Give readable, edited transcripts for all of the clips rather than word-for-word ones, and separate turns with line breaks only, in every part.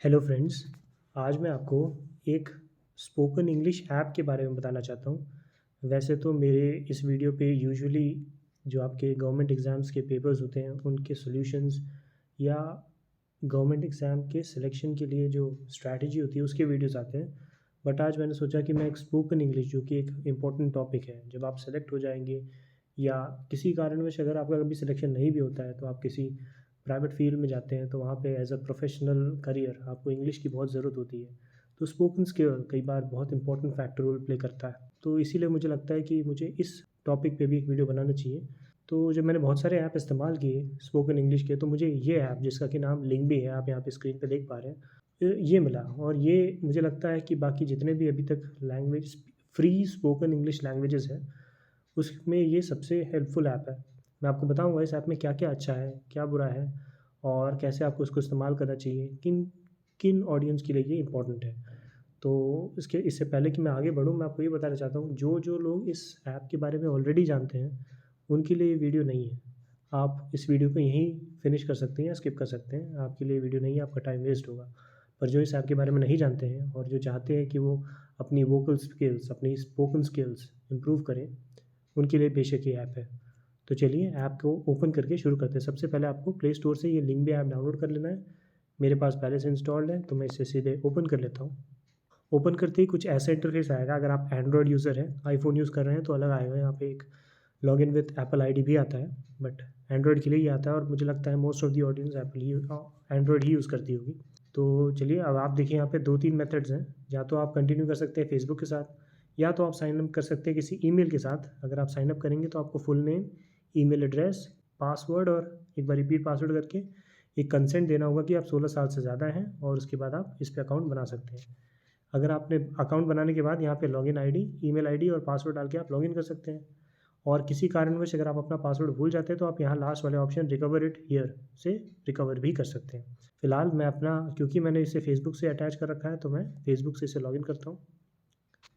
Hello friends. आज मैं आपको एक स्पोकन इंग्लिश ऐप के बारे में बताना चाहता हूँ। वैसे तो मेरे इस वीडियो पे यूजुअली जो आपके गवर्नमेंट एग्ज़ाम्स के पेपर्स होते हैं उनके सॉल्यूशंस या गवर्नमेंट एग्ज़ाम के सिलेक्शन के लिए जो स्ट्रैटेजी होती है उसके वीडियोस आते हैं। बट आज मैंने सोचा कि मैं एक स्पोकन इंग्लिश जो कि एक इम्पॉर्टेंट टॉपिक है, जब आप सेलेक्ट हो जाएंगे या किसी कारणवश अगर आपका कभी सिलेक्शन नहीं भी होता है तो आप किसी प्राइवेट फील्ड में जाते हैं तो वहाँ पे एज अ प्रोफेशनल करियर आपको इंग्लिश की बहुत ज़रूरत होती है। तो स्पोकन स्किल कई बार बहुत इंपॉर्टेंट फैक्टर रोल प्ले करता है। तो इसीलिए मुझे लगता है कि मुझे इस टॉपिक पे भी एक वीडियो बनाना चाहिए। तो जब मैंने बहुत सारे ऐप इस्तेमाल किए स्पोकन इंग्लिश के, तो मुझे ये ऐप जिसका कि नाम लिंगबी है, आप यहाँ पे स्क्रीन पे देख पा रहे हैं, ये मिला। और ये मुझे लगता है कि बाकी जितने भी अभी तक language free spoken English languages हैं उसमें ये सबसे हेल्पफुल ऐप है। मैं आपको बताऊँगा इस ऐप में क्या-क्या अच्छा है, क्या बुरा है और कैसे आपको इसको इस्तेमाल करना चाहिए, किन किन ऑडियंस के लिए ये इम्पोर्टेंट है। तो इससे पहले कि मैं आगे बढ़ूँ, मैं आपको ये बताना चाहता हूँ, जो लोग इस ऐप के बारे में ऑलरेडी जानते हैं, उनके लिए ये वीडियो नहीं है। आप इस वीडियो को यहीं फिनिश कर सकते हैं या स्किप कर सकते हैं, आपके लिए वीडियो नहीं है, आपका टाइम वेस्ट होगा। पर जो इस ऐप के बारे में नहीं जानते हैं और जो चाहते हैं कि वो अपनी वोकल स्किल्स, अपनी स्पोकन स्किल्स इम्प्रूव करें, उनके लिए बेशक ये ऐप है। तो चलिए ऐप को ओपन करके शुरू करते हैं। सबसे पहले आपको प्ले स्टोर से ये लिंक भी ऐप डाउनलोड कर लेना है। मेरे पास पहले से इंस्टॉल्ड है तो मैं इसे सीधे ओपन कर लेता हूँ। ओपन करते ही कुछ ऐसा इंटरफेस आएगा। अगर आप एंड्रॉयड यूज़र हैं, आईफ़ोन यूज़ कर रहे हैं तो अलग आएगा। यहाँ पे एक लॉगिन विद एप्पल आईडी भी आता है, बट एंड्रॉयड के लिए ही आता है और मुझे लगता है most of the audience Android he use करती होगी। तो चलिए अब आप देखिए यहाँ पे 2-3 मेथड्स हैं। या तो आप कंटिन्यू कर सकते हैं फेसबुक के साथ, या तो आप साइन अप कर सकते हैं किसी ईमेल के साथ। अगर आप साइन अप करेंगे तो आपको full name, email address, password और एक बार रिपीट पासवर्ड करके एक कंसेंट देना होगा कि आप 16 साल से ज़्यादा हैं, और उसके बाद आप इस पे अकाउंट बना सकते हैं। अगर आपने अकाउंट बनाने के बाद यहाँ पे लॉगिन आईडी, ईमेल आईडी और पासवर्ड डाल के आप लॉगिन कर सकते हैं। और किसी कारणवश अगर आप अपना पासवर्ड भूल जाते हैं तो आप यहाँ लास्ट वाले ऑप्शन रिकवर इट हियर से रिकवर भी कर सकते हैं। फिलहाल मैं अपना, क्योंकि मैंने इसे फेसबुक से अटैच कर रखा है, तो मैं फेसबुक से इसे लॉगिन करता हूँ।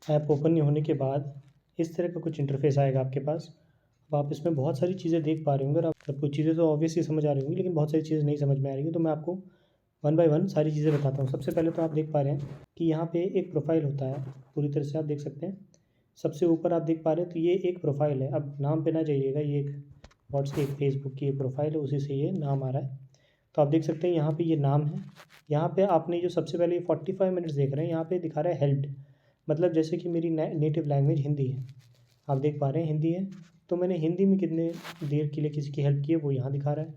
ऐप ओपन होने के बाद इस तरह का कुछ इंटरफेस आएगा आपके पास। अब आप इसमें बहुत सारी चीज़ें देख पा रहे होंगे और आप सब कुछ चीज़ें तो ऑब्वियसली समझ आ रही होंगी, लेकिन बहुत सारी चीज़ें नहीं समझ में आ रही हैं, तो मैं आपको वन बाय वन सारी चीज़ें बताता हूँ। सबसे पहले तो आप देख पा रहे हैं कि यहाँ पे एक प्रोफाइल होता है, पूरी तरह से आप देख सकते हैं। सबसे ऊपर आप देख पा रहे हैं तो ये एक प्रोफाइल है। अब नाम पे ना जाइएगा, ये एक एक फेसबुक की एक प्रोफाइल है, उसी से ये नाम आ रहा है। तो आप देख सकते हैं यहाँ पे ये नाम है। यहाँ पे आपने जो सबसे पहले 45 मिनट्स देख रहे हैं, यहाँ पे दिखा रहा है हेल्प्ड, मतलब जैसे कि मेरी नेटिव लैंग्वेज हिंदी है, आप देख पा रहे हैं हिंदी है, तो मैंने हिंदी में कितने देर के लिए किसी की हेल्प की है वो यहाँ दिखा रहा है।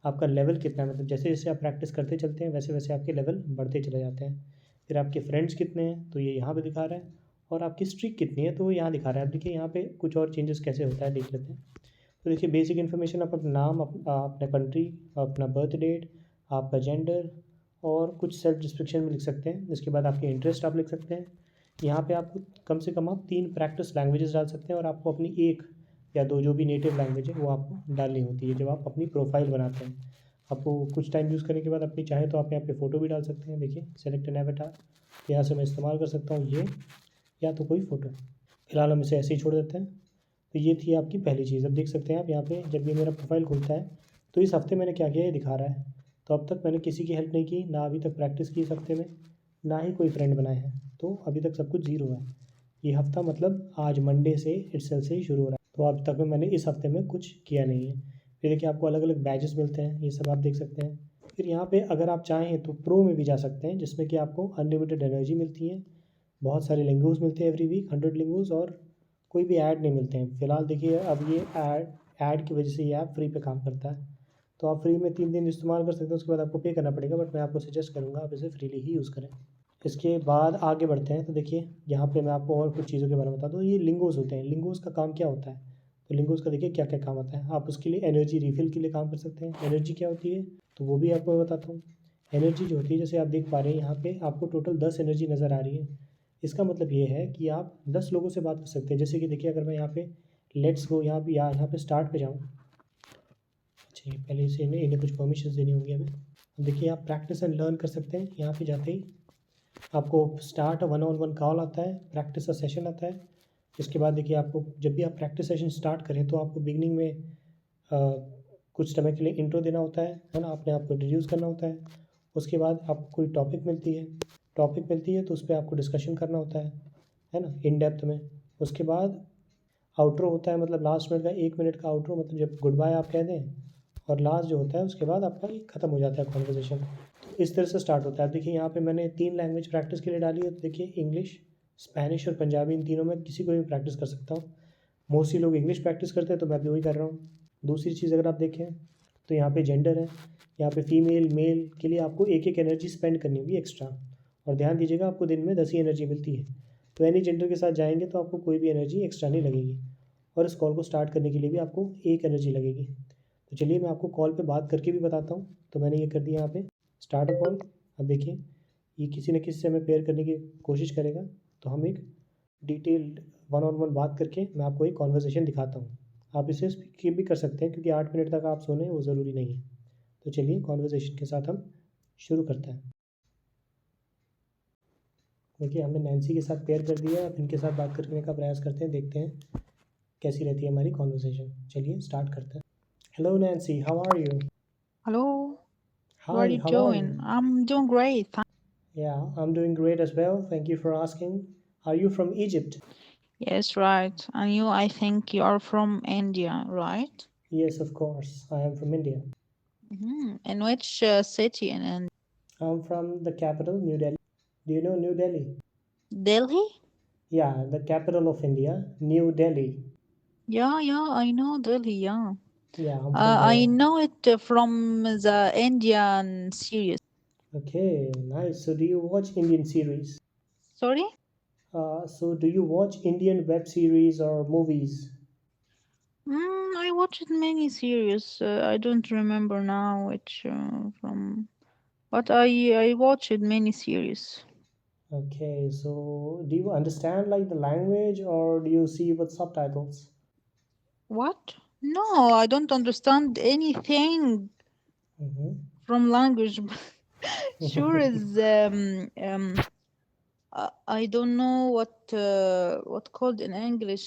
आपका लेवल कितना है, मतलब जैसे जैसे आप प्रैक्टिस करते चलते हैं वैसे वैसे आपके लेवल बढ़ते चले जाते हैं। फिर आपके फ्रेंड्स कितने हैं तो ये यहाँ पे दिखा रहा है, और आपकी स्ट्रीक कितनी है तो वो यहाँ दिखा रहा है। अब देखिए यहाँ पे कुछ और चेंजेस कैसे होता है देख लेते हैं। तो देखिए बेसिक इन्फॉर्मेशन, आप अपना नाम, अपना कंट्री, अपना बर्थ डेट, आपका जेंडर और कुछ सेल्फ डिस्क्रिप्शन में लिख सकते हैं। इसके बाद आपके इंटरेस्ट आप लिख सकते हैं। यहाँ पे आपको कम से कम आप 3 प्रैक्टिस लैंग्वेजेस डाल सकते हैं, और आपको अपनी 1 या 2 जो भी नेटिव लैंग्वेज है वो आपको डालनी होती है जब आप अपनी प्रोफाइल बनाते हैं। आपको कुछ टाइम यूज़ करने के बाद अपनी चाहे तो आप यहाँ पे फ़ोटो भी डाल सकते हैं। देखिए सेलेक्ट एन एवटार, यहाँ से मैं इस्तेमाल कर सकता हूँ ये, या तो कोई फ़ोटो। फिलहाल हम इसे ऐसे ही छोड़ देते हैं। तो ये थी आपकी पहली चीज़। अब देख सकते हैं आप यहाँ पे जब भी मेरा प्रोफाइल खुलता है तो इस हफ्ते मैंने क्या किया ये दिखा रहा है। तो अब तक मैंने किसी की हेल्प नहीं की, ना अभी तक प्रैक्टिस की इस हफ्ते में, ना ही कोई फ्रेंड बनाए हैं, तो अभी तक सब कुछ ज़ीरो है। ये हफ्ता मतलब आज मंडे से इटसेल्फ से ही शुरू हो रहा है, तो अब तक में मैंने इस हफ्ते में कुछ किया नहीं है। फिर देखिए आपको अलग अलग बैजेस मिलते हैं, ये सब आप देख सकते हैं। फिर यहाँ पे अगर आप चाहें तो प्रो में भी जा सकते हैं, जिसमें कि आपको अनलिमिटेड एनर्जी मिलती है, बहुत सारे लिंगोज़ मिलते हैं एवरी वीक 100 लिंगोज़, और कोई भी ऐड नहीं मिलते हैं। फिलहाल देखिए अब ये ऐड की वजह से ये ऐप फ्री पे काम करता है, तो आप फ्री में 3 दिन इस्तेमाल कर सकते हैं, उसके बाद आपको पे करना पड़ेगा, बट मैं आपको सजेस्ट करूँगा आप इसे फ्रीली ही यूज़ करें। इसके बाद आगे बढ़ते हैं तो देखिए यहाँ पे मैं आपको और कुछ चीज़ों के बारे में बताता हूँ। ये लिंगोज़ होते हैं, लिंगोज़ का काम क्या होता है, तो लिंगोज़ का देखिए क्या क्या काम आता है। आप उसके लिए एनर्जी रिफ़िल के लिए काम कर सकते हैं। एनर्जी क्या होती है तो वो भी आपको मैं बताता हूँ। एनर्जी जो होती है, जैसे आप देख पा रहे हैं यहाँ पे आपको टोटल 10 एनर्जी नज़र आ रही है। इसका मतलब ये है कि आप 10 लोगों से बात कर सकते हैं। जैसे कि देखिए अगर मैं यहाँ पे लेट्स गो यहाँ पे स्टार्ट पे जाऊँ, अच्छा ये पहले से इन्हें कुछ परमिशंस देनी होंगी हमें। अब देखिए आप प्रैक्टिस एंड लर्न कर सकते हैं। यहाँ पे जाते ही आपको start one on one call आता है, प्रैक्टिस का सेशन आता है। इसके बाद देखिए आपको जब भी आप प्रैक्टिस सेशन स्टार्ट करें तो आपको बिगनिंग में कुछ समय के लिए इंट्रो देना होता है ना, अपने आप को इंट्रोड्यूस करना होता है। उसके बाद आपको कोई टॉपिक मिलती है तो उस पे आपको डिस्कशन करना होता है ना, इन डेप्थ में। उसके बाद आउटरो होता है, मतलब लास्ट मिनट का 1 मिनट का आउटरो, मतलब जब गुड बाय आप कह दें और लास्ट जो होता है उसके बाद आपका ये ख़त्म हो जाता है कॉन्वर्जेसन। तो इस तरह से स्टार्ट होता है। देखिए यहाँ पे मैंने 3 लैंग्वेज प्रैक्टिस के लिए डाली है। तो देखिए इंग्लिश, स्पेनिश और पंजाबी, इन तीनों में किसी को भी प्रैक्टिस कर सकता हूँ। मोस्टली लोग इंग्लिश प्रैक्टिस करते हैं तो मैं भी वही कर रहा हूँ। दूसरी चीज़ अगर आप देखें तो यहाँ पे जेंडर है, यहाँ पे फीमेल मेल के लिए आपको एक एक एनर्जी स्पेंड करनी होगी एक्स्ट्रा। और ध्यान दीजिएगा आपको दिन में 10 ही एनर्जी मिलती है, तो एनी जेंडर के साथ जाएंगे तो आपको कोई भी एनर्जी एक्स्ट्रा नहीं लगेगी। और इस कॉल को स्टार्ट करने के लिए भी आपको एक एनर्जी लगेगी। तो चलिए मैं आपको कॉल पे बात करके भी बताता हूँ। तो मैंने ये कर दिया यहाँ पे स्टार्ट अ कॉल। अब देखिए ये किसी न किसी से हमें पेयर करने की कोशिश करेगा, तो हम एक डिटेल्ड वन ऑन वन बात करके मैं आपको एक कॉन्वर्सेशन दिखाता हूँ। आप इसे स्किप भी कर सकते हैं क्योंकि 8 मिनट तक आप सुने वो ज़रूरी नहीं है। तो चलिए कॉन्वर्सेशन के साथ हम शुरू करते हैं। देखिए हमने नैन्सी के साथ पेयर कर दिया। अब इनके साथ बात करने का प्रयास करते हैं, देखते हैं कैसी रहती है हमारी कॉन्वर्सेशन। चलिए स्टार्ट करते हैं। Hello Nancy, how are you?
Hello, what are
hi,
you
how are you?
doing? I'm doing great.
Yeah, I'm doing great as well. Thank you for asking. Are you from Egypt?
Yes, right. And you, I think you are from India, right?
Yes, of course. I am from India.
In which city in India?
I'm from the capital, New Delhi. Do you know New Delhi?
Delhi?
Yeah, the capital of India, New Delhi.
Yeah, I know Delhi, yeah.
Yeah, I'm from
I
there.
know it from the Indian series.
Okay, nice. So do you watch Indian series?
Sorry?
So do you watch Indian web series or movies?
I watched many series. I don't remember now which from, but I watched many series.
Okay, so do you understand like the language or do you see with subtitles?
What? No, I don't understand anything
Mm-hmm.
from language. Sure is I don't know what called in English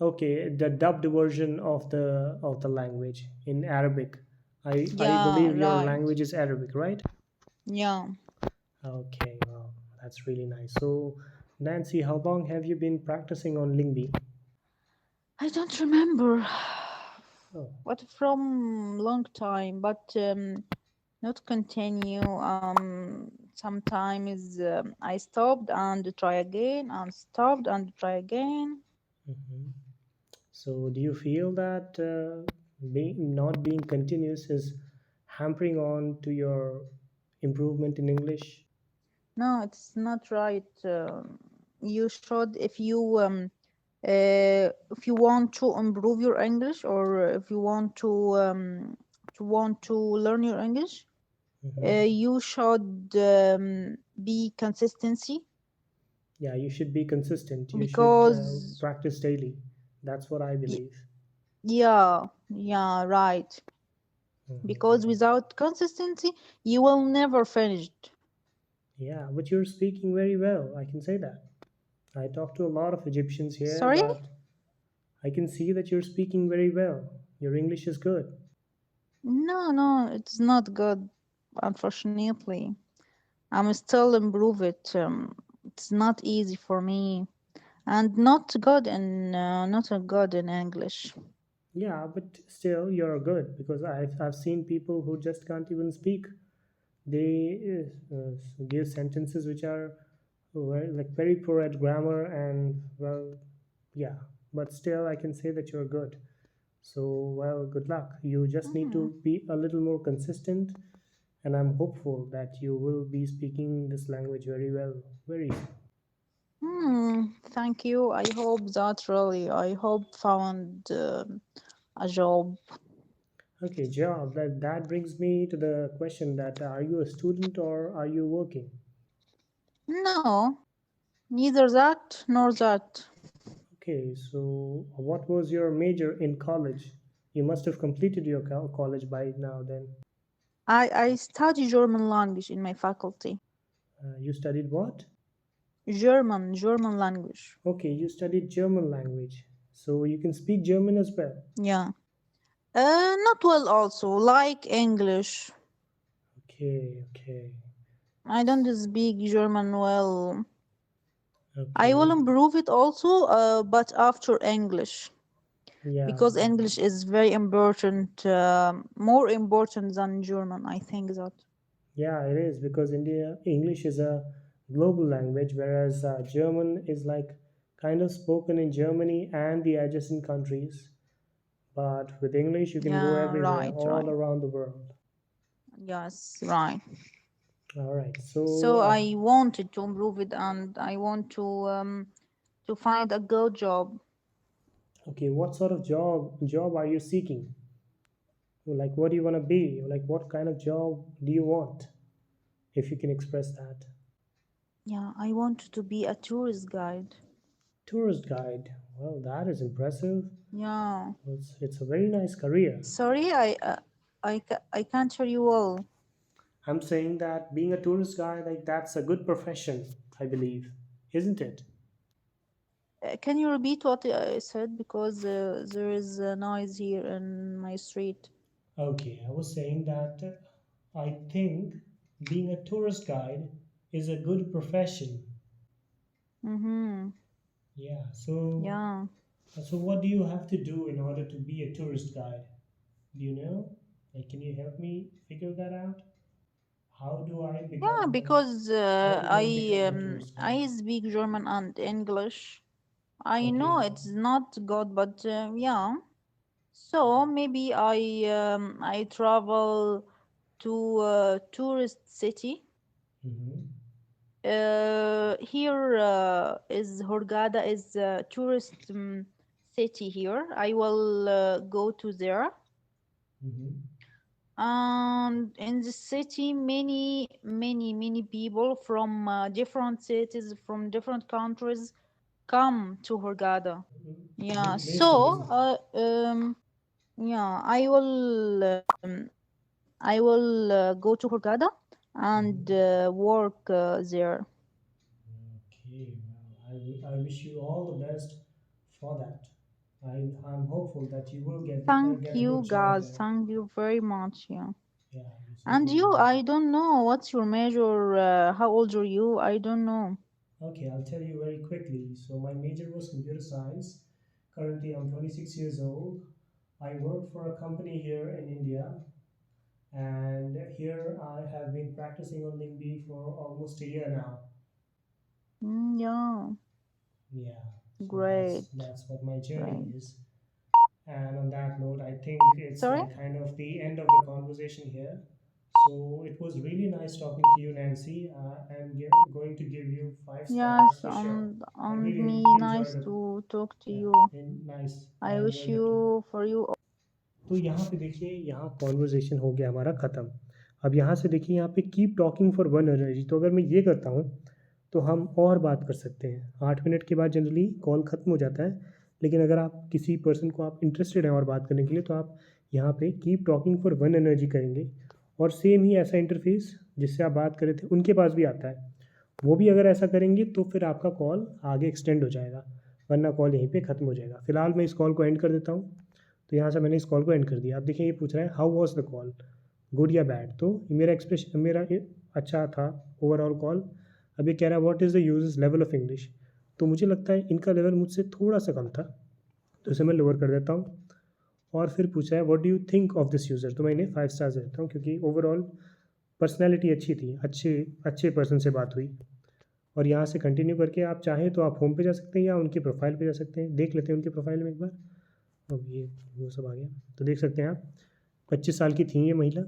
Okay, the dubbed version of the language in Arabic. I
yeah,
believe your
right.
language is Arabic, right?
Yeah.
Okay, wow, that's really nice. So, Nancy, how long have you been practicing on Lingbi?
I don't remember
Oh,
what from long time, but not continue. Sometimes I stopped and try again and stopped and try again.
mhm. So, do you feel that not being continuous is hampering on to your improvement in English?
No, it's not right. You should, if you want to improve your English, or if you want to learn your English,
Mhm.
you should be consistency
Yeah, you should be consistent. You should
because
practice daily. That's what I
y-
believe.
yeah, right. Because
Mhm.
without consistency, you will never finish it.
Yeah, but you're speaking very well. I can say that. I talk to a lot of Egyptians here
Sorry?
that I can see that you're speaking very well. Your English is good.
No, it's not good, unfortunately. I'm still improve it. It's not easy for me, and not a good in English.
Yeah, but still you're good because I've seen people who just can't even speak. They give sentences which are like very poor at grammar and well, yeah. But still, I can say that you're good. So well, good luck. You just need
Hmm.
to be a little more consistent, and I'm hopeful that you will be speaking this language very well very soon.
Thank you. I hope that really. I hope found a job.
Okay, job. That brings me to the question that are you a student or are you working?
No, neither that nor that.
Okay, so what was your major in college? You must have completed your college by now then.
I study German language in my faculty.
You studied what?
German language.
Okay, you studied German language. So you can speak German as well.
Yeah. Not well also, like English.
Okay, okay,
I don't speak German well. I will
okay.
improve it also, but after English,
Yeah,
because English is very important, more important than German. I think that.
yeah, it is because India English is a global language, whereas German is like kind of spoken in Germany and the adjacent countries. But with English, you can go
Yeah,
everywhere,
right,
all
right.
around the world.
Yes, right.
All right. So,
So I wanted to improve it, and I want to find a good job.
okay, what sort of job are you seeking? Like, what do you want to be? Like, what kind of job do you want? If you can express that.
Yeah, I want to be a tourist guide.
Tourist guide. Well, that is impressive.
Yeah.
It's a very nice career.
Sorry, I can't hear you well.
I'm saying that being a tourist guide, like that's a good profession, I believe, isn't it?
Can you repeat what I said because there is a noise here in my street.
Okay, I was saying that I think being a tourist guide is a good profession.
Mm-hmm.
Yeah. So,
Yeah.
so what do you have to do in order to be a tourist guide? Do you know? Like, can you help me figure that out? How do I
Yeah,
become an
because
how do I become a tourist guide?
I speak German and English. I know
Okay.
it's not good, but yeah. So maybe I travel to a tourist city.
Mm-hmm.
Here is Hurghada is a tourist city here. I will go to there.
Mm-hmm.
And in the city, many people from different cities, from different countries come to Hurghada. Yeah,
Good place to
so
visit.
yeah, I will go to Hurghada and
Mm-hmm.
work there.
Okay, well, I wish you all the best for that. I'm hopeful that you will
Thank
get a good
you,
job
guys.
there.
Thank you very much. Yeah.
Yeah, you
And
certainly
you,
will.
I don't know what's your major, how old are you? I don't know.
Okay, I'll tell you very quickly. So my major was computer science. Currently, I'm 26 years old. I work for a company here in India, and here I have been practicing on LingBee for almost a year now.
Yeah,
Yeah, so
great,
that's what my journey
great.
is. And on that note, I think it's
Sorry?
like kind of the end of the conversation here. So it was really nice talking to you, Nancy. I'm going to give you five
Yes,
stars for sure. I
and
really
me
enjoyed
nice
it.
to talk to
Yeah,
you.
nice. I
I wish
enjoyed the talk.
you for you.
तो यहाँ पे देखिए यहाँ conversation हो गया हमारा ख़त्म। अब यहाँ से देखिए यहाँ पे keep talking for one energy, तो अगर मैं ये करता हूँ तो हम और बात कर सकते हैं। 8 मिनट के बाद जनरली कॉल ख़त्म हो जाता है, लेकिन अगर आप किसी पर्सन को आप इंटरेस्टेड हैं और बात करने के लिए, तो आप यहाँ पे keep talking for one energy करेंगे और सेम ही ऐसा इंटरफेस जिससे आप बात कर रहे थे उनके पास भी आता है। वो भी अगर ऐसा करेंगे तो फिर आपका कॉल आगे एक्सटेंड हो जाएगा, वरना कॉल यहीं पे ख़त्म हो जाएगा। फ़िलहाल मैं इस कॉल को एंड कर देता हूँ। तो यहाँ से मैंने इस कॉल को एंड कर दिया। अब देखिए ये पूछ रहा है how was the call, good या बैड। तो मेरा एक्सप्रेशन मेरा अच्छा था ओवरऑल कॉल। अब ये कह रहा है what is the users level of English, तो मुझे लगता है इनका लेवल मुझसे थोड़ा सा कम था, तो इसे मैं लोअर कर देता हूँ। और फिर पूछा है what do you think of this user, तो मैं इन्हें 5 स्टार्स देता हूँ क्योंकि ओवरऑल पर्सनैलिटी अच्छी थी, अच्छे अच्छे पर्सन से बात हुई। और यहाँ से कंटिन्यू करके आप चाहें तो आप होम पे जा सकते हैं या उनकी प्रोफाइल पे जा सकते हैं। देख लेते हैं उनकी प्रोफाइल में एक बार। अब ये वो सब आ गया, तो देख सकते हैं आप 25 साल की थी ये महिला,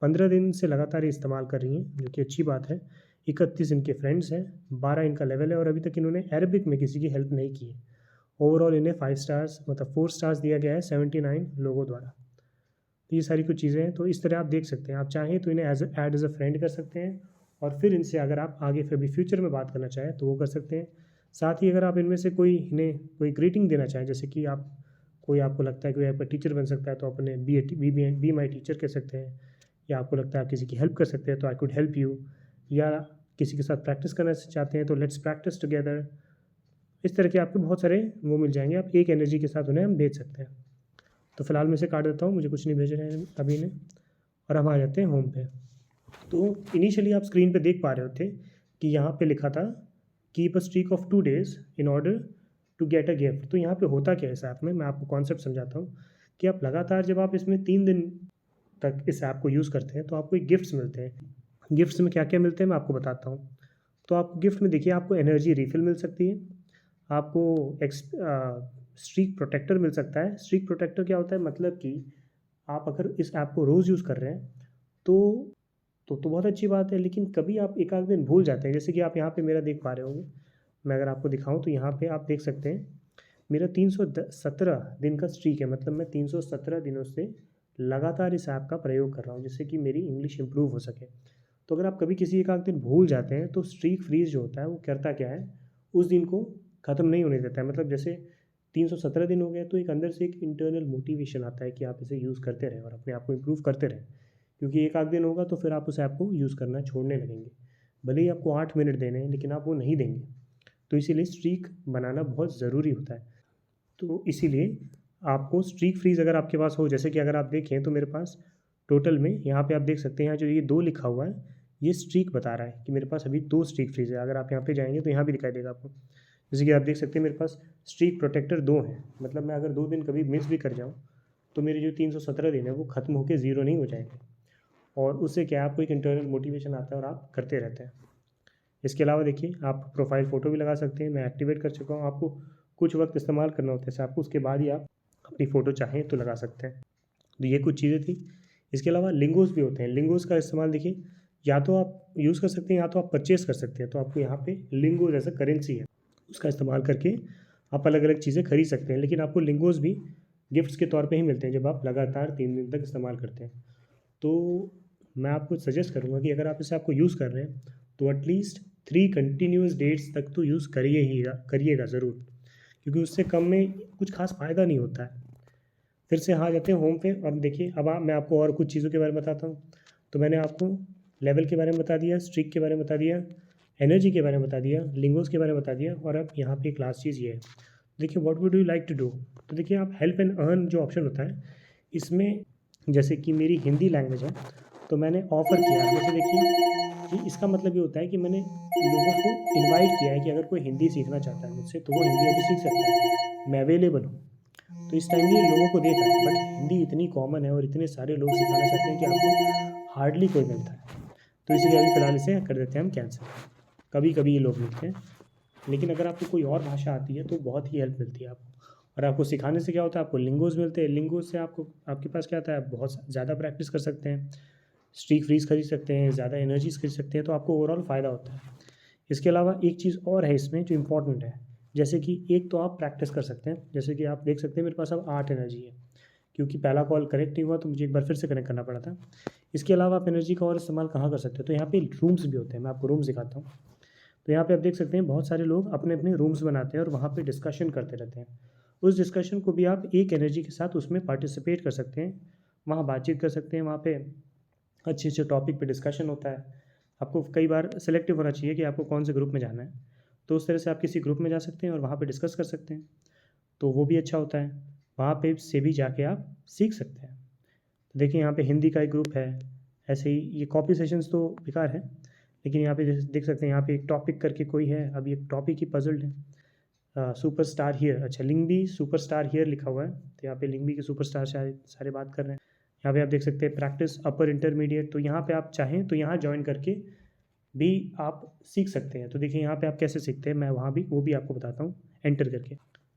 15 दिन से लगातार ये इस्तेमाल कर रही हैं, जो कि अच्छी बात है। 31 इनके फ्रेंड्स हैं, 12 इनका लेवल है और अभी तक इन्होंने अरबिक में किसी की हेल्प नहीं की है। ओवरऑल इन्हें 5 स्टार्स मतलब 4 स्टार्स दिया गया है 79 लोगों द्वारा। तो ये सारी कुछ चीज़ें हैं, तो इस तरह आप देख सकते हैं। आप चाहें तो इन्हें ऐड एज अ फ्रेंड कर सकते हैं और फिर इनसे अगर आप आगे फिर भी फ्यूचर में बात करना चाहें तो वो कर सकते हैं। साथ ही अगर आप इनमें से कोई इन्हें कोई ग्रीटिंग देना चाहें, जैसे कि आप कोई आपको लगता है कि आपका टीचर बन सकता है, तो अपने बी माई टीचर कह सकते हैं। या आपको लगता है आप किसी की हेल्प कर सकते हैं तो आई कुड हेल्प यू। या किसी के साथ प्रैक्टिस करना चाहते हैं तो लेट्स प्रैक्टिस टुगेदर। इस तरह के आपको बहुत सारे वो मिल जाएंगे, आप एक एनर्जी के साथ उन्हें हम भेज सकते हैं। तो फ़िलहाल मैं इसे काट देता हूँ, मुझे कुछ नहीं भेज रहे हैं अभी ने, और हम आ जाते हैं होम पे। तो इनिशियली आप स्क्रीन पे देख पा रहे होते कि यहाँ पे लिखा था keep a streak of 2 days in order to get a gift. तो यहाँ पे होता क्या है इस ऐप में, मैं आपको कॉन्सेप्ट समझाता हूँ कि आप लगातार जब आप इसमें 3 दिन तक इस ऐप को यूज़ करते हैं तो आपको एक गिफ्ट्स मिलते हैं। गिफ्ट्स में क्या-क्या मिलते हैं मैं आपको बताता हूँ। तो आपको गिफ्ट में देखिए आपको एनर्जी रिफ़िल मिल सकती है, आपको स्ट्रीक प्रोटेक्टर मिल सकता है। स्ट्रीक प्रोटेक्टर क्या होता है, मतलब कि आप अगर इस ऐप को रोज़ यूज़ कर रहे हैं तो तो बहुत अच्छी बात है, लेकिन कभी आप एक आध दिन भूल जाते हैं। जैसे कि आप यहाँ पे मेरा देख पा रहे होंगे, मैं अगर आपको दिखाऊँ तो यहाँ पे आप देख सकते हैं मेरा 317 दिन का स्ट्रीक है, मतलब मैं 317 दिनों से लगातार इस ऐप का प्रयोग कर रहा हूँ जिससे कि मेरी इंग्लिश इम्प्रूव हो सके। तो अगर आप कभी किसी एक आध दिन भूल जाते हैं तो स्ट्रीक फ्रीज जो होता है वो करता क्या है, उस दिन को ख़त्म नहीं होने देता है। मतलब जैसे 317 दिन हो गए तो एक अंदर से एक इंटरनल मोटिवेशन आता है कि आप इसे यूज़ करते रहें और अपने आप को इम्प्रूव करते रहें। क्योंकि एक आध दिन होगा तो फिर आप उस ऐप को यूज़ करना छोड़ने लगेंगे। भले ही आपको 8 मिनट देने हैं लेकिन आप वो नहीं देंगे। तो इसीलिए स्ट्रीक बनाना बहुत ज़रूरी होता है। तो इसीलिए आपको स्ट्रीक फ्रीज़ अगर आपके पास हो, जैसे कि अगर आप देखें तो मेरे पास टोटल में यहाँ पे आप देख सकते हैं, यहाँ जो ये 2 लिखा हुआ है, ये स्ट्रीक बता रहा है कि मेरे पास अभी 2 स्ट्रीक फ्रीज़ है। अगर आप यहाँ पे जाएँगे तो यहाँ भी दिखाई देगा आपको। जैसे कि आप देख सकते हैं मेरे पास स्ट्रीक प्रोटेक्टर 2 हैं। मतलब मैं अगर 2 दिन कभी मिस भी कर जाऊँ, तो मेरे जो 317 दिन है वो ख़त्म होके ज़ीरो नहीं हो जाएँगे। और उससे क्या है, आपको एक इंटरनल मोटिवेशन आता है और आप करते रहते हैं। इसके अलावा देखिए आप प्रोफ़ाइल फ़ोटो भी लगा सकते हैं, मैं एक्टिवेट कर चुका हूँ। आपको कुछ वक़्त इस्तेमाल करना होता है इस ऐप को, उसके बाद ही आप अपनी फ़ोटो चाहें तो लगा सकते हैं। तो ये कुछ चीज़ें थी। इसके अलावा लिंगोज़ भी होते हैं। लिंगोज़ का इस्तेमाल देखिए, या तो आप यूज़ कर सकते हैं या तो आप परचेज़ कर सकते हैं। तो आपको यहाँ पे लिंगोज़ एज़ अ करेंसी है, उसका इस्तेमाल करके आप अलग-अलग चीज़ें खरीद सकते हैं। लेकिन आपको लिंगोज़ भी गिफ्ट्स के तौर पे ही मिलते हैं जब आप लगातार 3 दिन तक इस्तेमाल करते हैं। तो मैं आपको सजेस्ट करूँगा कि अगर आप इस ऐप को यूज़ कर रहे हैं तो एटलीस्ट 3 कंटिन्यूअस डेज़ तक तो यूज़ करिएगा ज़रूर, क्योंकि उससे कम में कुछ ख़ास फ़ायदा नहीं होता है। फिर से आ जाते हैं होम पे। अब देखिए, अब मैं आपको और कुछ चीज़ों के बारे में बताता हूँ। तो मैंने आपको लेवल के बारे में बता दिया, स्ट्रिक के बारे में बता दिया, एनर्जी के बारे में बता दिया, लिंगोज़ के बारे में बता दिया, और अब यहाँ पे एक लास्ट चीज़ ये है। देखिए what would you like to do? तो देखिए आप हेल्प एंड अर्न जो ऑप्शन होता है, इसमें जैसे कि मेरी हिंदी लैंग्वेज है तो मैंने ऑफ़र किया है। जैसे देखिए कि इसका मतलब ये होता है कि मैंने लोगों को इनवाइट किया है कि अगर कोई हिंदी सीखना चाहता है मुझसे तो वो हिंदी अभी सीख सकता है। मैं अवेलेबल हूँ। तो इस टाइम ये लोगों को देख रहा है, बट हिंदी इतनी कॉमन है और इतने सारे लोग सिखाना चाहते हैं कि आपको हार्डली कोई मिलता है। तो इसीलिए अभी फ़िलहाल इसे कर देते हैं हम कैंसल। कभी-कभी ये लोग मिलते हैं, लेकिन अगर आपको कोई और भाषा आती है तो बहुत ही हेल्प मिलती है आपको। और आपको सिखाने से क्या होता है, आपको लिंगोज़ मिलते हैं। लिंगोज़ से आपको आपके पास क्या आता है, बहुत ज़्यादा प्रैक्टिस कर सकते हैं, स्ट्रीक फ्रीज़ खरीद सकते हैं, ज़्यादा एनर्जीज़ खरीद सकते हैं, तो आपको ओवरऑल फ़ायदा होता है। इसके अलावा एक चीज़ और है इसमें जो इम्पोर्टेंट है, जैसे कि एक तो आप प्रैक्टिस कर सकते हैं। जैसे कि आप देख सकते हैं मेरे पास अब 8 एनर्जी है, क्योंकि पहला कॉल कनेक्ट नहीं हुआ तो मुझे एक बार फिर से कनेक्ट करना पड़ा था। इसके अलावा आप एनर्जी का और इस्तेमाल कहाँ कर सकते हो, तो यहाँ पे रूम्स भी होते हैं। मैं आपको रूम्स दिखाता हूँ। तो यहाँ पे आप देख सकते हैं बहुत सारे लोग अपने-अपने रूम्स बनाते हैं और वहाँ पे डिस्कशन करते रहते हैं। उस डिस्कशन को भी आप एक एनर्जी के साथ उसमें पार्टिसिपेट कर सकते हैं, वहाँ बातचीत कर सकते हैं, वहाँ पे अच्छे-अच्छे टॉपिक पे डिस्कशन होता है। आपको कई बार सेलेक्टिव होना चाहिए कि आपको कौन से ग्रुप में जाना है। तो उस तरह से आप किसी ग्रुप में जा सकते हैं और वहाँ पे डिस्कस कर सकते हैं। तो वो भी अच्छा होता है। वहाँ पे से भी जाके आप सीख सकते हैं। तो देखिए यहाँ पे हिंदी का एक ग्रुप है। ऐसे ही ये कॉपी सेशंस तो बेकार है, लेकिन यहाँ पे जैसे देख सकते हैं यहाँ पे एक टॉपिक करके कोई है, अभी एक टॉपिक ही पज़ल्ड है। सुपरस्टार हियर, अच्छा लिंग सुपरस्टार हियर लिखा हुआ है, तो यहाँ पे लिंग के सुपरस्टार शायद सारे बात कर रहे हैं। यहाँ पे आप देख सकते हैं प्रैक्टिस अपर इंटरमीडिएट, तो यहाँ पे आप चाहें तो यहाँ जॉइन करके भी आप सीख सकते हैं। तो देखिए यहाँ पे आप कैसे सीखते हैं, मैं वहाँ भी वो भी आपको बताता हूँ एंटर करके।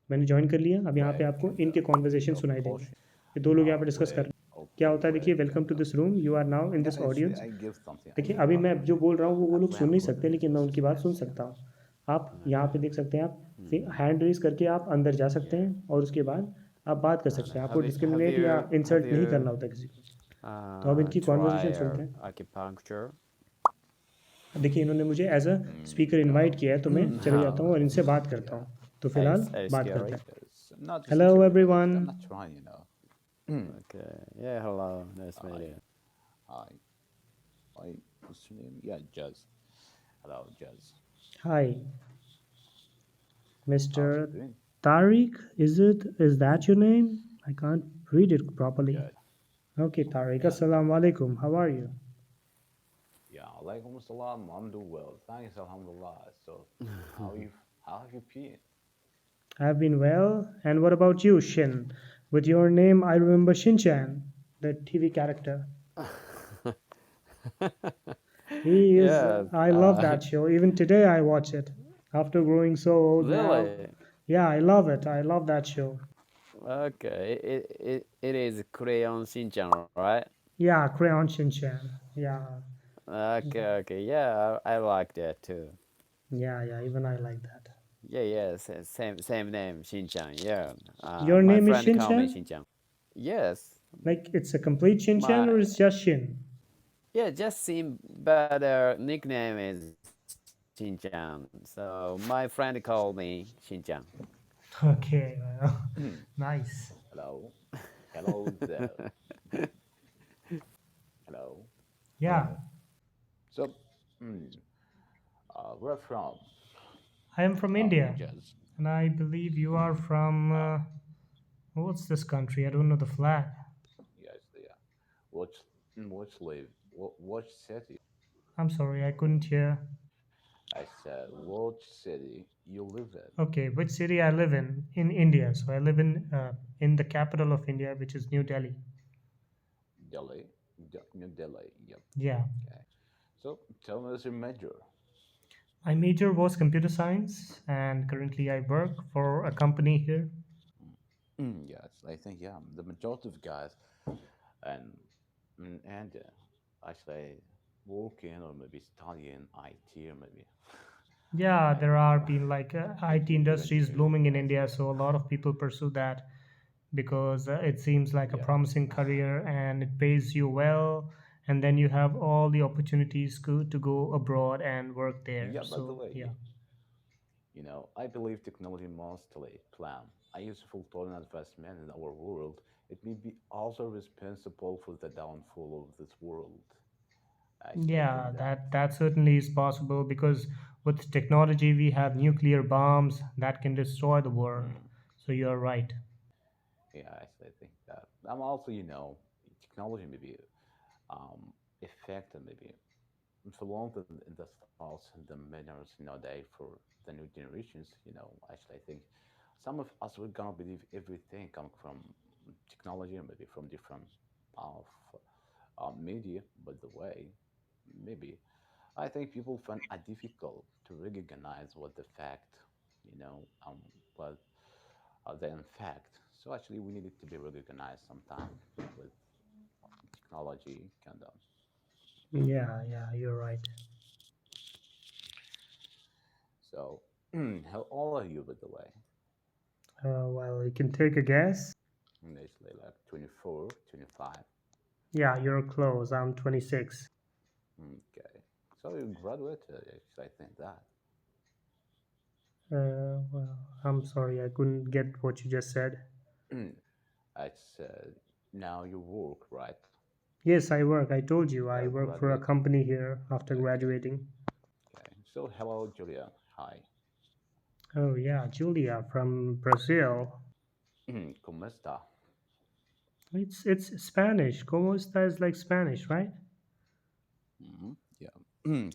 मैंने जॉइन कर लिया। अब यहाँ पे
Quick
आपको
and
इनके कॉन्वर्सेशन
a
सुनाई देंगे।
portion.
ये 2 लोग यहाँ पे डिस्कस कर
Great.
रहे हैं। क्या
Okay,
होता है देखिए,
great.
Welcome to
And
this room, you are now in
yeah,
this
actually,
audience.
I give something. I
देखिए
give
अभी
a
मैं जो बोल रहा हूँ वो लोग सुन नहीं
plan
सकते, लेकिन मैं उनकी बात सुन
yes,
सकता हूँ। आप यहाँ पे देख सकते हैं, आप हैंड रेज़ करके आप अंदर जा सकते
yeah.
हैं और उसके बाद आप बात कर सकते हैं। आपको
Have
डिस्क्रिमिनेट या इंसल्ट नहीं
you
करना होता किसी को। तो अब इनकी
try
कॉन्वर्सेशन सुनते हैं।
acupuncture?
देखिए इन्होंने मुझे as a speaker invite
No.
किया है, तो मैं चले जाता हूँ और इनसे बात करता
Yeah.
हूँ। तो फिलहाल
It's
बात करते
scary.
हैं।
It's not
hello
scary, but I'm
everyone.
not trying, you know.
Okay. Yeah, hello. Nice
Hi.
meeting
Hi. Hi. What's your name? Yeah, Jazz. Hello, Jazz.
Hi
How's
mister
it doing?
Tariq, is that your name? I can't Read it properly.
Good.
Okay, Tariq.
Yeah.
Assalamu alaikum. How are you?
Yeah. Alaikum assalam. I'm doing well. Thanks, alhamdulillah. So, how have you been?
I've been well. And what about you, Shin? With your name, I remember Shin-chan, the TV character. He is.
Yeah.
I love that show. Even today, I watch it. After growing so old now,
Really?
yeah, I love it. I love that show.
Okay. It is Crayon Shin-chan, right?
Yeah, Crayon Shin-chan. Yeah,
Okay. Yeah, I like that too.
yeah. Even I like that.
Yeah. Same name, Shin-chan. Yeah.
Your
My
name is
friend call me
Shin-chan?
Shin-chan. Yes.
Like it's a complete Shin-chan
My
or it's just Shin?
Yeah, just Sim, but nickname is Shin-chan. So my friend called me Shin-chan.
Okay, well, nice.
Hello. Hello there. Hello.
Yeah,
So, where from?
I am from India,
Jazz.
and I believe you are from. What's this country? I don't know the flag.
Yes, yeah. Which live? What city?
I'm sorry, I couldn't hear.
I said, which city you live in?
Okay, which city I live in? In India. So I live in the capital of India, which is New Delhi.
Delhi. New Delhi. Yep.
Yeah.
Okay. So, tell me what's your major?
My major was computer science, and currently I work for a company here.
Yes, I think the majority of guys and actually working or maybe studying IT or maybe
Yeah,
I
there are
don't know.
been like IT
Maybe even
industries blooming in
yes.
India, so a lot of people pursue that because it seems like a
Yeah.
promising career and it pays you well, and then you have all the opportunities to go abroad and work there.
Yeah, by the
So yeah.
way, I believe technology mostly plan. I use full total investment in our world. It may be also responsible for the downfall of this world. Actually, I
Yeah,
think that.
that certainly is possible because with technology we have nuclear bombs that can destroy the world.
Mm,
So you're right.
yeah, actually, I think that. I'm also, technology maybe affect maybe influence in the thoughts and the manners nowadays for the new generations. Actually, I think some of us we're gonna believe everything coming from technology and maybe from different of media. By the way, maybe I think people find it difficult to recognize what the fact, what the in fact. So actually, we need it to be recognized sometime with technology kind of.
Yeah, you're right.
So, how old are you, by the way?
Well, you can take a guess.
Basically, like 24, 25.
Yeah, you're close. I'm 26.
Okay. So you graduated, I think that.
Well, I'm sorry, I couldn't get what you just said.
I said, now you work, right?
Yes, I work. I told you I work for a
Graduate.
company here after
Okay.
graduating.
Okay. So, hello, Julia. Hi.
Oh, yeah, Julia from Brazil.
¿Cómo está?
It's Spanish. ¿Cómo está is like Spanish, right?
Yeah.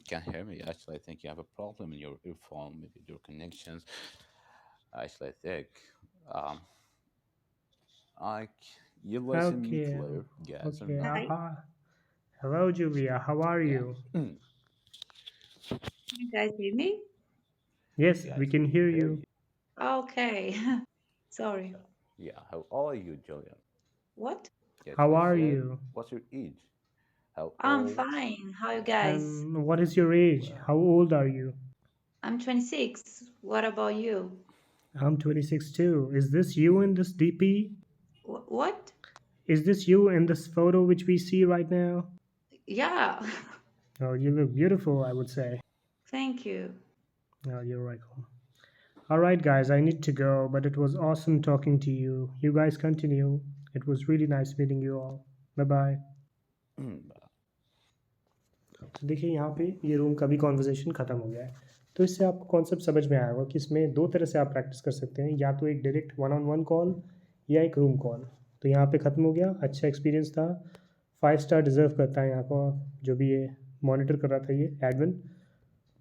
Can't hear me. Actually, I think you have a problem in your earphone, maybe your connections. Actually, I think um, you listen me
Okay,
clear, guys, or
okay.
no?
Hi,
Hello, Julia. How are
Yeah.
you?
you guys hear me?
Yes,
Yes,
we can
we
hear
hear
you.
you.
Okay. Sorry.
Yeah. How old are you, Julia?
What?
Yes,
How
I
are
said,
you?
what's your age? How
I'm
old?
fine. How you
Yeah.
guys?
And what is your age?
Well,
How old are you?
I'm 26. What about you?
I'm 26 too. Is this you in this DP?
What?
Is this you in this photo which we see right now?
Yeah.
Oh, you look beautiful, I would say.
Thank you.
Oh, you're welcome. All right, guys, I need to go, but it was awesome talking to you. You guys continue. It was really nice meeting you all. Bye bye. तो देखिए यहाँ पे ये room का भी conversation ख़त्म हो गया है। तो इससे आपको कॉन्सेप्ट समझ में आया होगा कि इसमें दो तरह से आप प्रैक्टिस कर सकते हैं, या तो एक direct one on one call या एक रूम कॉल। तो यहाँ पे ख़त्म हो गया। अच्छा एक्सपीरियंस था, 5 स्टार डिज़र्व करता है यहाँ को, जो भी ये मॉनिटर कर रहा था ये एडमिन।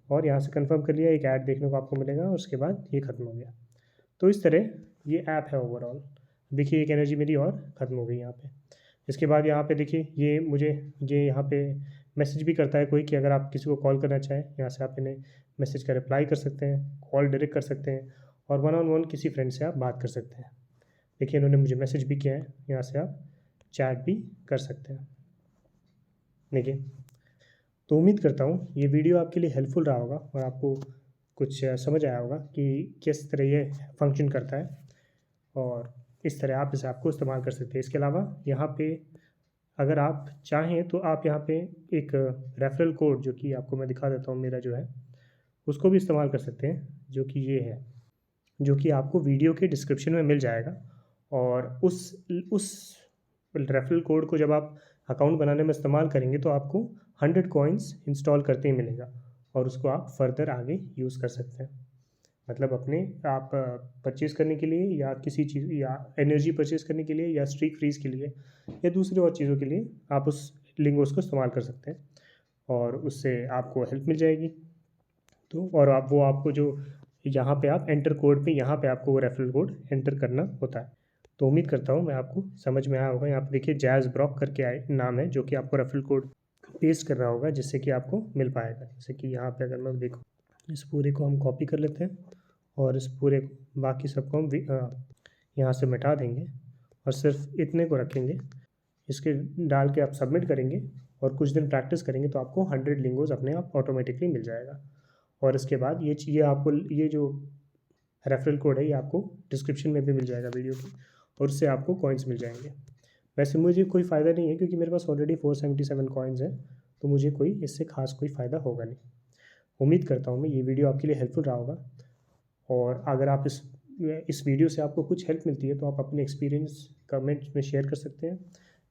और यहाँ से कंफर्म कर लिया, एक ऐड देखने को आपको मिलेगा और उसके बाद ये ख़त्म हो गया। तो इस तरह ये ऐप है ओवरऑल। देखिए एक एनर्जी मेरी और ख़त्म हो गई यहाँ पे। इसके बाद यहाँ पे देखिए ये मुझे ये यहाँ पे मैसेज भी करता है कोई कि अगर आप किसी को कॉल करना चाहें, यहाँ से आप इन्हें मैसेज का रिप्लाई कर सकते हैं, कॉल डायरेक्ट कर सकते हैं और वन ऑन वन किसी फ्रेंड से आप बात कर सकते हैं। देखिए इन्होंने मुझे मैसेज भी किया है, यहाँ से आप चैट भी कर सकते हैं। देखिए, तो उम्मीद करता हूँ ये वीडियो आपके लिए हेल्पफुल रहा होगा और आपको कुछ समझ आया होगा कि किस तरह ये फंक्शन करता है और इस तरह आप इसे आपको इस्तेमाल कर सकते हैं। इसके अलावा यहाँ पे अगर आप चाहें तो आप यहाँ पे एक रेफरल कोड, जो कि आपको मैं दिखा देता हूँ, मेरा जो है उसको भी इस्तेमाल कर सकते हैं, जो कि ये है, जो कि आपको वीडियो के डिस्क्रिप्शन में मिल जाएगा। और उस रेफरल कोड को जब आप अकाउंट बनाने में इस्तेमाल करेंगे तो आपको 100 कॉइन्स इंस्टॉल करते ही मिलेगा और उसको आप फर्दर आगे यूज़ कर सकते हैं। मतलब अपने आप परचेज़ करने के लिए या किसी चीज़ या एनर्जी परचेज़ करने के लिए या स्ट्रीक फ्रीज़ के लिए या दूसरी और चीज़ों के लिए आप उस लिंगोस को इस्तेमाल कर सकते हैं और उससे आपको हेल्प मिल जाएगी। तो और आप वो आपको जो यहाँ पे आप एंटर कोड पे यहाँ पे आपको वो रेफरल कोड एंटर करना होता है। तो उम्मीद करता हूँ मैं आपको समझ में आया होगा। यहाँ पे देखिए जैज़ ब्रॉक करके आए नाम है, जो कि आपको रेफरल कोड पेस्ट करना होगा जिससे कि आपको मिल पाएगा। जैसे कि यहाँ पे अगर मैं देखूँ, इस पूरे को हम कॉपी कर लेते हैं और इस पूरे बाकी सबको हम यहाँ से मिटा देंगे और सिर्फ इतने को रखेंगे। इसके डाल के आप सबमिट करेंगे और कुछ दिन प्रैक्टिस करेंगे तो आपको 100 लिंगोस अपने आप ऑटोमेटिकली मिल जाएगा। और इसके बाद ये आपको ये जो रेफरल कोड है ये आपको डिस्क्रिप्शन में भी मिल जाएगा वीडियो की और उससे आपको कॉइन्स मिल जाएंगे। वैसे मुझे कोई फ़ायदा नहीं है क्योंकि मेरे पास ऑलरेडी 477 कॉइन्स हैं, तो मुझे कोई इससे ख़ास कोई फ़ायदा होगा नहीं। उम्मीद करता हूँ मैं ये वीडियो आपके लिए हेल्पफुल रहा होगा और अगर आप इस वीडियो से आपको कुछ हेल्प मिलती है तो आप अपने एक्सपीरियंस कमेंट्स में शेयर कर सकते हैं।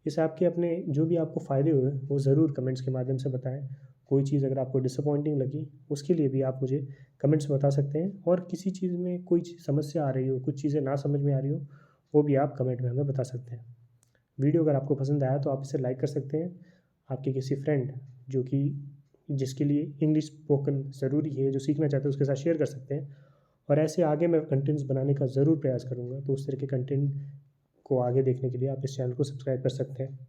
इस ऐप के अपने जो भी आपको फ़ायदे हुए वो ज़रूर कमेंट्स के माध्यम से बताएं। कोई चीज़ अगर आपको डिसअपॉइंटिंग लगी उसके लिए भी आप मुझे कमेंट्स में बता सकते हैं और किसी चीज़ में कोई समस्या आ रही हो, कुछ चीज़ें ना समझ में आ रही हो, वो भी आप कमेंट में हमें बता सकते हैं। वीडियो अगर आपको पसंद आया तो आप इसे लाइक कर सकते हैं। आपके किसी फ्रेंड जो कि जिसके लिए इंग्लिश स्पोकन ज़रूरी है, जो सीखना चाहते हैं, उसके साथ शेयर कर सकते हैं। और ऐसे आगे मैं कंटेंट्स बनाने का ज़रूर प्रयास करूँगा, तो उस तरह के कंटेंट को आगे देखने के लिए आप इस चैनल को सब्सक्राइब कर सकते हैं।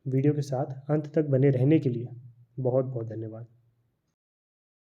वीडियो के साथ अंत तक बने रहने के लिए बहुत बहुत धन्यवाद।